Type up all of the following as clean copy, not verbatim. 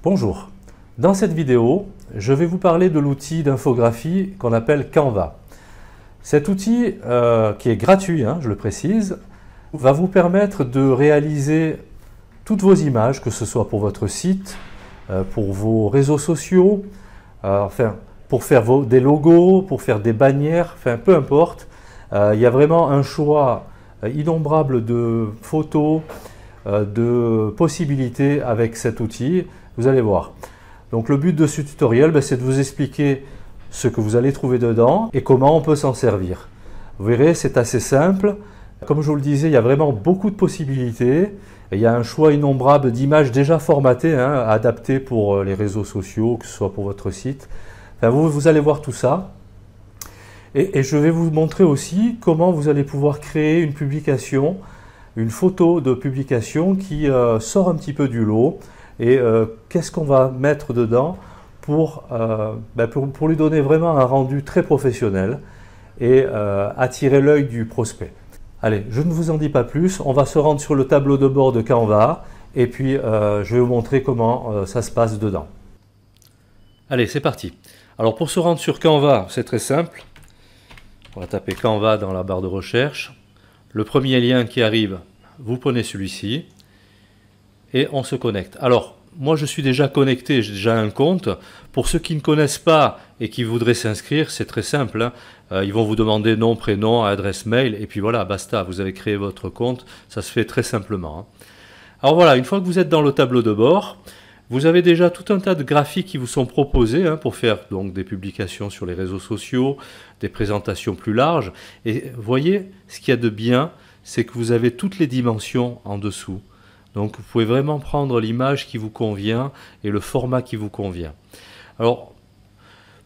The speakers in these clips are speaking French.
Bonjour, dans cette vidéo, je vais vous parler de l'outil d'infographie qu'on appelle Canva. Cet outil, qui est gratuit, je le précise, va vous permettre de réaliser toutes vos images, que ce soit pour votre site, pour vos réseaux sociaux, pour faire des logos, pour faire des bannières, peu importe. Il y a vraiment un choix innombrable de photos, de possibilités avec cet outil. Vous allez voir. Donc le but de ce tutoriel, c'est de vous expliquer ce que vous allez trouver dedans et comment on peut s'en servir. Vous verrez, c'est assez simple. Comme je vous le disais, il y a vraiment beaucoup de possibilités. Il y a un choix innombrable d'images déjà formatées, adaptées pour les réseaux sociaux, que ce soit pour votre site. Vous allez voir tout ça. Et je vais vous montrer aussi comment vous allez pouvoir créer une publication, une photo de publication qui sort un petit peu du lot. Et qu'est-ce qu'on va mettre dedans pour lui donner vraiment un rendu très professionnel et attirer l'œil du prospect. Allez, je ne vous en dis pas plus, on va se rendre sur le tableau de bord de Canva et puis je vais vous montrer comment ça se passe dedans. Allez, c'est parti. Alors pour se rendre sur Canva, c'est très simple. On va taper Canva dans la barre de recherche. Le premier lien qui arrive, vous prenez celui-ci. Et on se connecte. Alors, moi je suis déjà connecté, j'ai déjà un compte. Pour ceux qui ne connaissent pas et qui voudraient s'inscrire, c'est très simple. Ils vont vous demander nom, prénom, adresse mail, et puis voilà, basta, vous avez créé votre compte. Ça se fait très simplement. Alors voilà, une fois que vous êtes dans le tableau de bord, vous avez déjà tout un tas de graphiques qui vous sont proposés pour faire donc des publications sur les réseaux sociaux, des présentations plus larges. Et voyez, ce qu'il y a de bien, c'est que vous avez toutes les dimensions en dessous. Donc vous pouvez vraiment prendre l'image qui vous convient et le format qui vous convient. Alors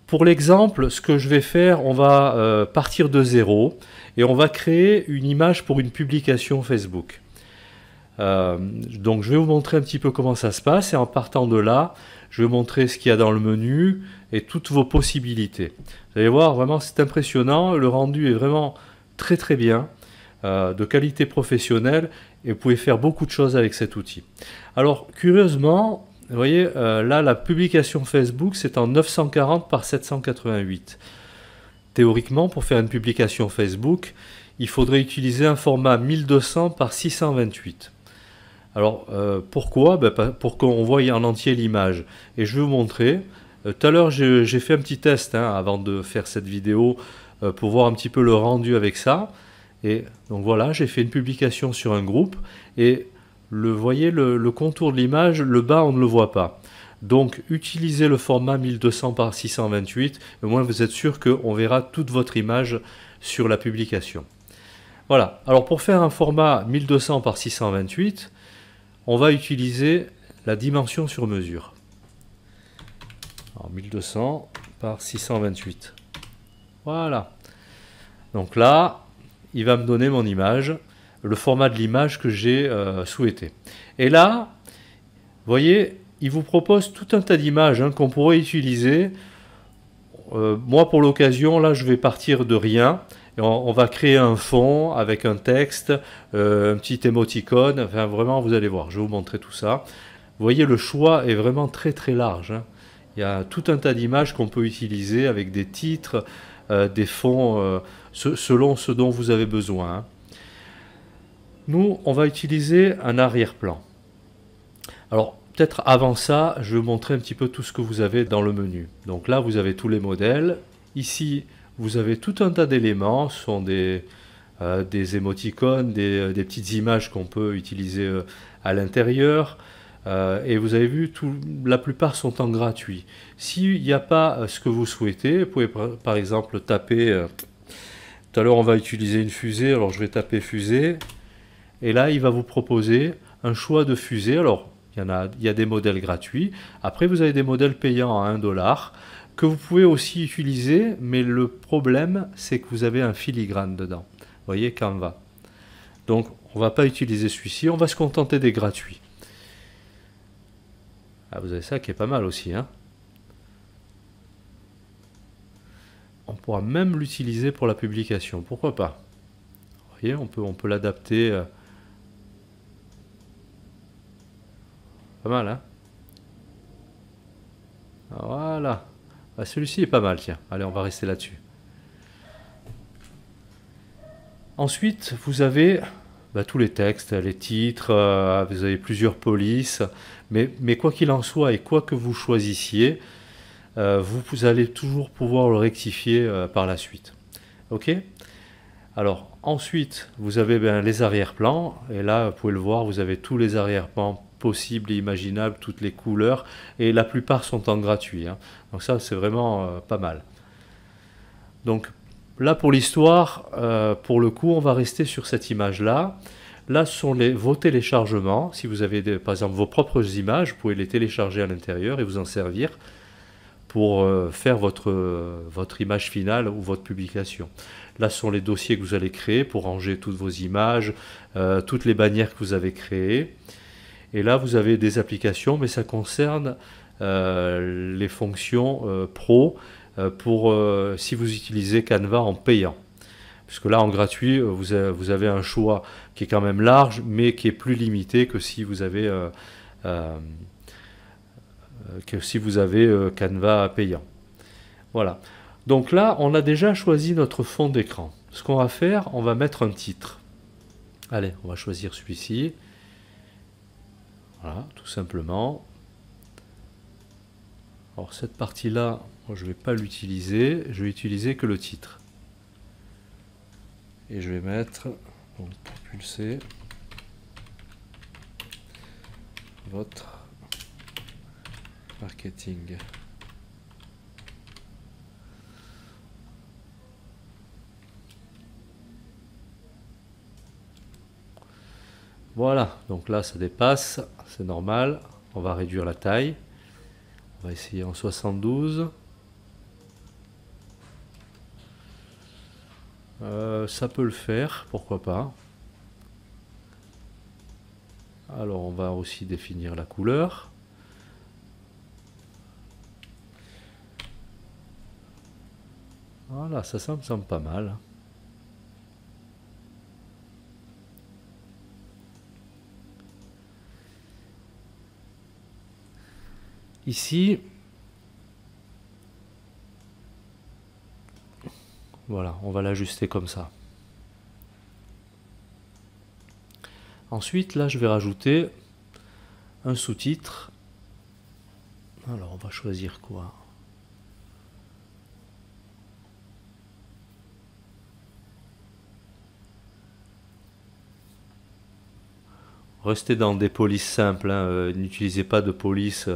pour l'exemple, ce que je vais faire, on va partir de zéro et on va créer une image pour une publication Facebook. Donc je vais vous montrer un petit peu comment ça se passe et en partant de là, je vais vous montrer ce qu'il y a dans le menu et toutes vos possibilités. Vous allez voir, vraiment c'est impressionnant, le rendu est vraiment très très bien. De qualité professionnelle et vous pouvez faire beaucoup de choses avec cet outil. Alors curieusement, vous voyez là la publication Facebook c'est en 940 par 788. Théoriquement pour faire une publication Facebook il faudrait utiliser un format 1200 par 628. Alors pourquoi? Pour qu'on voie en entier l'image et je vais vous montrer. Tout à l'heure j'ai fait un petit test avant de faire cette vidéo pour voir un petit peu le rendu avec ça. Et donc voilà, j'ai fait une publication sur un groupe et voyez le contour de l'image, le bas on ne le voit pas. Donc utilisez le format 1200 par 628, au moins vous êtes sûr qu'on verra toute votre image sur la publication. Voilà, alors pour faire un format 1200 par 628, on va utiliser la dimension sur mesure. Alors 1200 par 628. Voilà. Donc là, il va me donner mon image, le format de l'image que j'ai souhaité. Et là, vous voyez, il vous propose tout un tas d'images qu'on pourrait utiliser. Moi, pour l'occasion, là, je vais partir de rien. Et on va créer un fond avec un texte, un petit émoticône. Enfin, vraiment, vous allez voir, je vais vous montrer tout ça. Vous voyez, le choix est vraiment très très large. Il y a tout un tas d'images qu'on peut utiliser avec des titres, des fonds selon ce dont vous avez besoin. Nous, on va utiliser un arrière-plan. Alors, peut-être avant ça, je vais vous montrer un petit peu tout ce que vous avez dans le menu. Donc là, vous avez tous les modèles. Ici, vous avez tout un tas d'éléments. Ce sont des émoticônes, des petites images qu'on peut utiliser à l'intérieur. Et vous avez vu, la plupart sont en gratuit. S'il n'y a pas ce que vous souhaitez, vous pouvez par exemple taper... Tout à l'heure, on va utiliser une fusée, alors je vais taper fusée. Et là, il va vous proposer un choix de fusée. Alors, il y a des modèles gratuits. Après, vous avez des modèles payants à 1$ que vous pouvez aussi utiliser. Mais le problème, c'est que vous avez un filigrane dedans. Vous voyez, Canva. Donc, on ne va pas utiliser celui-ci. On va se contenter des gratuits. Ah, vous avez ça qui est pas mal aussi. On pourra même l'utiliser pour la publication, pourquoi pas. Vous voyez, on peut l'adapter. Pas mal, Voilà. Ah, celui-ci est pas mal, tiens. Allez, on va rester là-dessus. Ensuite, vous avez tous les textes, les titres, vous avez plusieurs polices, mais quoi qu'il en soit et quoi que vous choisissiez, vous allez toujours pouvoir le rectifier par la suite. Ok? Alors, ensuite, vous avez les arrière-plans, et là, vous pouvez le voir, vous avez tous les arrière-plans possibles et imaginables, toutes les couleurs, et la plupart sont en gratuit. Hein. Donc ça, c'est vraiment pas mal. Donc, là, pour l'histoire, pour le coup, on va rester sur cette image-là. Là, ce sont vos téléchargements. Si vous avez, par exemple, vos propres images, vous pouvez les télécharger à l'intérieur et vous en servir pour faire votre image finale ou votre publication. Là, ce sont les dossiers que vous allez créer pour ranger toutes vos images, toutes les bannières que vous avez créées. Et là, vous avez des applications, mais ça concerne les fonctions pro pour si vous utilisez Canva en payant. Puisque là, en gratuit, vous avez un choix qui est quand même large, mais qui est plus limité que si vous avez, Canva payant. Voilà. Donc là, on a déjà choisi notre fond d'écran. Ce qu'on va faire, on va mettre un titre. Allez, on va choisir celui-ci. Voilà, tout simplement. Alors cette partie-là, je ne vais pas l'utiliser. Je vais utiliser que le titre. Et je vais mettre, donc propulser votre marketing. Voilà, donc là ça dépasse, c'est normal. On va réduire la taille. On va essayer en 72. Ça peut le faire, pourquoi pas. Alors on va aussi définir la couleur. Voilà, ça me semble pas mal. Ici, voilà, on va l'ajuster comme ça. Ensuite, là, je vais rajouter un sous-titre. Alors, on va choisir quoi? Restez dans des polices simples, hein, n'utilisez pas de police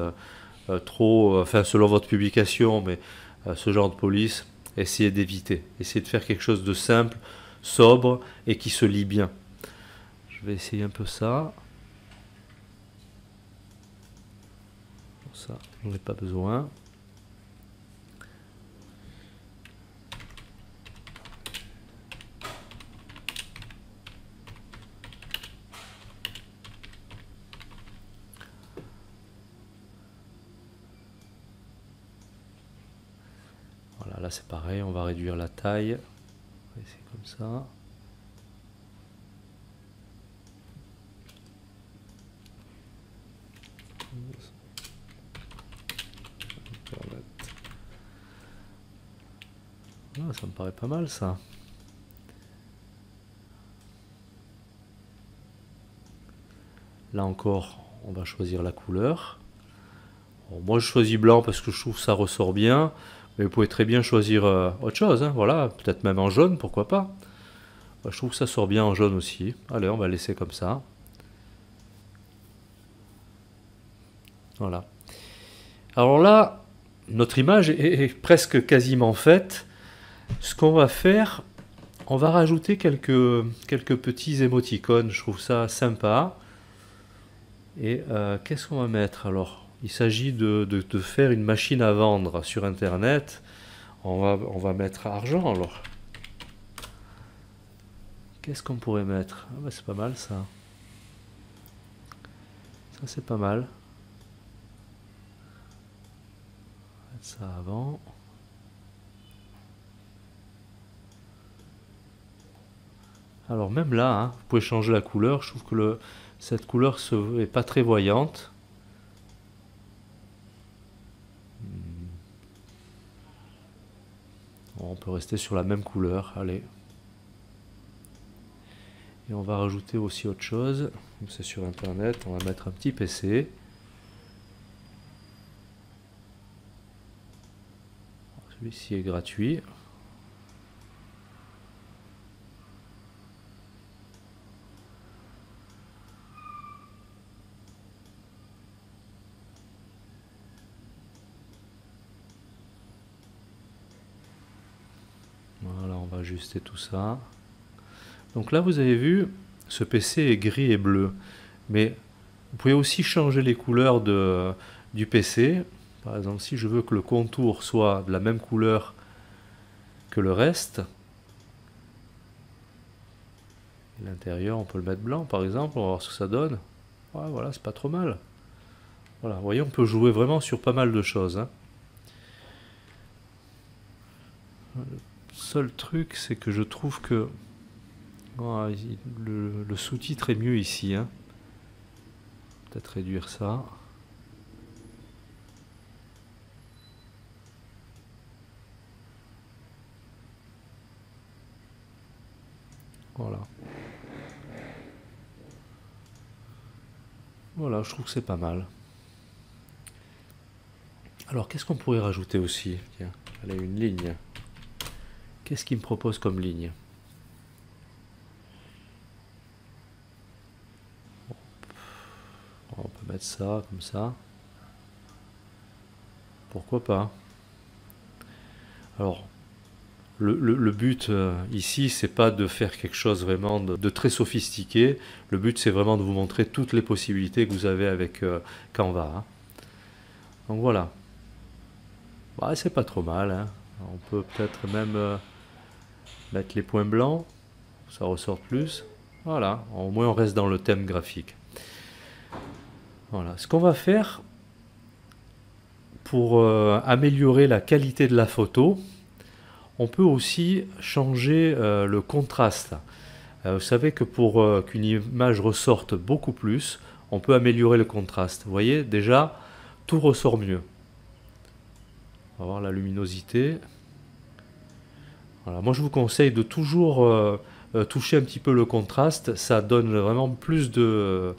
trop, enfin selon votre publication, mais ce genre de police, essayez d'éviter. Essayez de faire quelque chose de simple, sobre et qui se lit bien. Je vais essayer un peu ça. Ça, j'en ai pas besoin. Voilà, là c'est pareil, on va réduire la taille. On va essayer comme ça. Ah, ça me paraît pas mal ça. Là encore, on va choisir la couleur. Bon, moi je choisis blanc parce que je trouve que ça ressort bien. Mais vous pouvez très bien choisir autre chose. Hein, voilà, peut-être même en jaune, pourquoi pas. Je trouve que ça sort bien en jaune aussi. Allez, on va laisser comme ça. Voilà. Alors là, notre image est presque quasiment faite. Ce qu'on va faire, on va rajouter quelques petits émoticônes. Je trouve ça sympa. Et qu'est-ce qu'on va mettre? Alors, il s'agit de faire une machine à vendre sur Internet. On va mettre argent alors. Qu'est-ce qu'on pourrait mettre? Ah bah, c'est pas mal ça. Ça c'est pas mal. Mettre ça avant. Alors même là, hein, vous pouvez changer la couleur. Je trouve que cette couleur n'est pas très voyante. On peut rester sur la même couleur, allez. Et on va rajouter aussi autre chose, comme c'est sur internet, on va mettre un petit PC. Celui-ci est gratuit. Voilà, on va ajuster tout ça. Donc là, vous avez vu, ce PC est gris et bleu. Mais vous pouvez aussi changer les couleurs du PC. Par exemple, si je veux que le contour soit de la même couleur que le reste, l'intérieur, on peut le mettre blanc, par exemple. On va voir ce que ça donne. Ouais, voilà, c'est pas trop mal. Voilà, vous voyez, on peut jouer vraiment sur pas mal de choses, hein. Le seul truc, c'est que je trouve que le sous-titre est mieux ici, hein. Peut-être réduire ça. Voilà. Voilà, je trouve que c'est pas mal. Alors, qu'est-ce qu'on pourrait rajouter aussi? Tiens, allez, une ligne. Qu'est-ce qu'il me propose comme ligne? On peut mettre ça, comme ça. Pourquoi pas? Alors, le but ici, c'est pas de faire quelque chose vraiment de très sophistiqué. Le but, c'est vraiment de vous montrer toutes les possibilités que vous avez avec Canva, hein. Donc voilà. Bah, c'est pas trop mal, hein. On peut peut-être même mettre les points blancs. Ça ressort plus. Voilà. Au moins, on reste dans le thème graphique. Voilà. Ce qu'on va faire pour améliorer la qualité de la photo, on peut aussi changer le contraste. Vous savez que pour qu'une image ressorte beaucoup plus, on peut améliorer le contraste. Vous voyez, déjà, tout ressort mieux. On va voir la luminosité. Voilà. Moi, je vous conseille de toujours toucher un petit peu le contraste. Ça donne vraiment plus de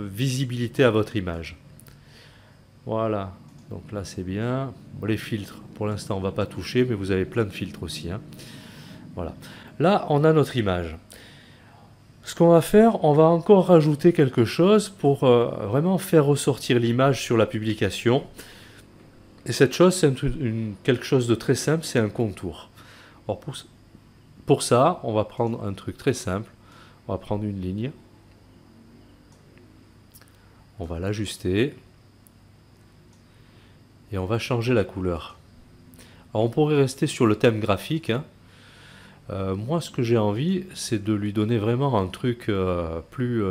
visibilité à votre image. Voilà. Donc là, c'est bien. Bon, les filtres, pour l'instant, on ne va pas toucher, mais vous avez plein de filtres aussi, hein. Voilà. Là, on a notre image. Ce qu'on va faire, on va encore rajouter quelque chose pour vraiment faire ressortir l'image sur la publication. Et cette chose, c'est quelque chose de très simple, c'est un contour. Alors pour ça, on va prendre un truc très simple. On va prendre une ligne. On va l'ajuster. Et on va changer la couleur. Alors on pourrait rester sur le thème graphique, hein. Moi, ce que j'ai envie, c'est de lui donner vraiment un truc plus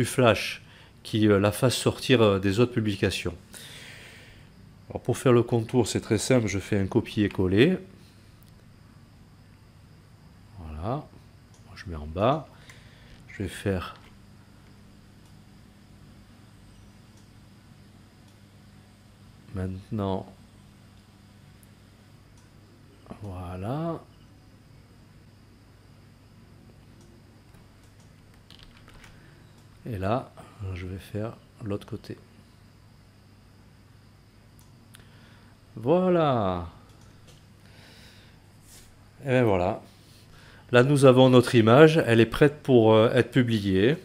flash, qui la fasse sortir des autres publications. Alors pour faire le contour, c'est très simple, je fais un copier-coller. Voilà, je mets en bas. Je vais faire maintenant, voilà. Et là, je vais faire l'autre côté. Voilà. Et bien voilà. Là, nous avons notre image. Elle est prête pour être publiée.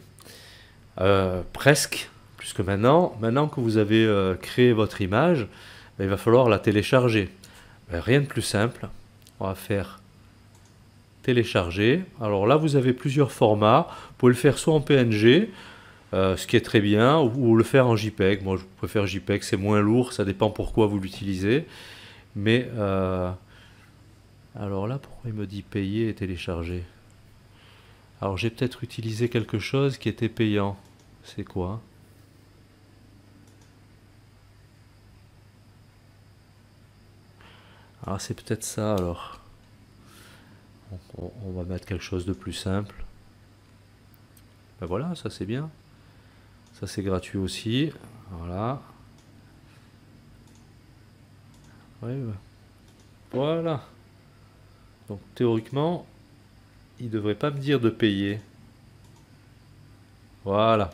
Presque. Puisque maintenant que vous avez créé votre image, il va falloir la télécharger. Rien de plus simple. On va faire télécharger. Alors là, vous avez plusieurs formats. Vous pouvez le faire soit en PNG, ce qui est très bien, ou le faire en JPEG. Moi, je préfère JPEG, c'est moins lourd, ça dépend pourquoi vous l'utilisez. Mais, alors là, pourquoi il me dit payer et télécharger? Alors, j'ai peut-être utilisé quelque chose qui était payant. C'est quoi? Alors, c'est peut-être ça, alors. On va mettre quelque chose de plus simple. Ben voilà, ça c'est bien. Ça c'est gratuit aussi. Voilà. Ouais, ouais. Voilà. Donc théoriquement, il ne devrait pas me dire de payer. Voilà.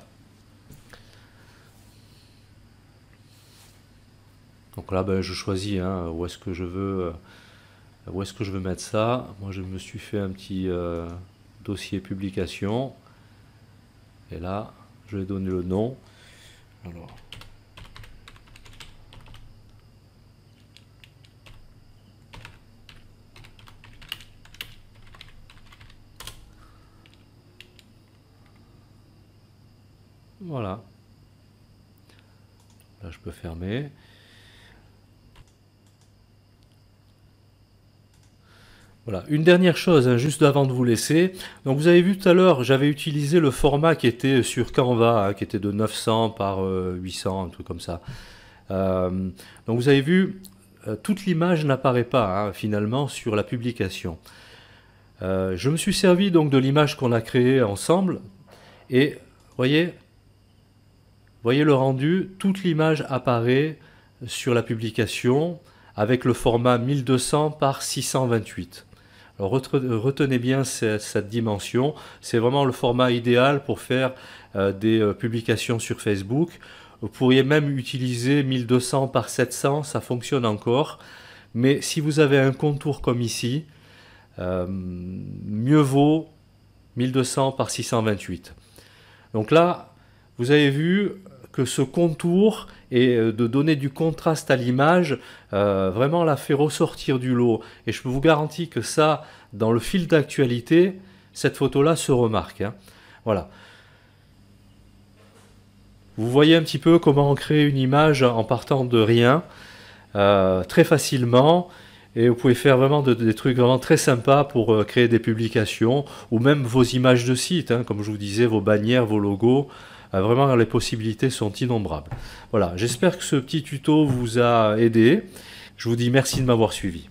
Donc là, ben, je choisis hein, où est-ce que je veux, mettre ça. Moi, je me suis fait un petit dossier publication. Et là, je vais donner le nom. Alors. Voilà. Là, je peux fermer. Voilà, une dernière chose, hein, juste avant de vous laisser. Donc vous avez vu tout à l'heure, j'avais utilisé le format qui était sur Canva, hein, qui était de 900 par 800, un truc comme ça. Donc vous avez vu, toute l'image n'apparaît pas hein, finalement sur la publication. Je me suis servi donc de l'image qu'on a créée ensemble et voyez le rendu, toute l'image apparaît sur la publication avec le format 1200 par 628. Alors retenez bien cette dimension, c'est vraiment le format idéal pour faire des publications sur Facebook. Vous pourriez même utiliser 1200 par 700, ça fonctionne encore. Mais si vous avez un contour comme ici, mieux vaut 1200 par 628. Donc là, vous avez vu que ce contour et de donner du contraste à l'image, vraiment la fait ressortir du lot. Et je peux vous garantir que ça, dans le fil d'actualité, cette photo-là se remarque. Hein. Voilà. Vous voyez un petit peu comment on crée une image en partant de rien, très facilement. Et vous pouvez faire vraiment des trucs vraiment très sympas pour créer des publications ou même vos images de site, hein, comme je vous disais, vos bannières, vos logos. Vraiment, les possibilités sont innombrables. Voilà, j'espère que ce petit tuto vous a aidé. Je vous dis merci de m'avoir suivi.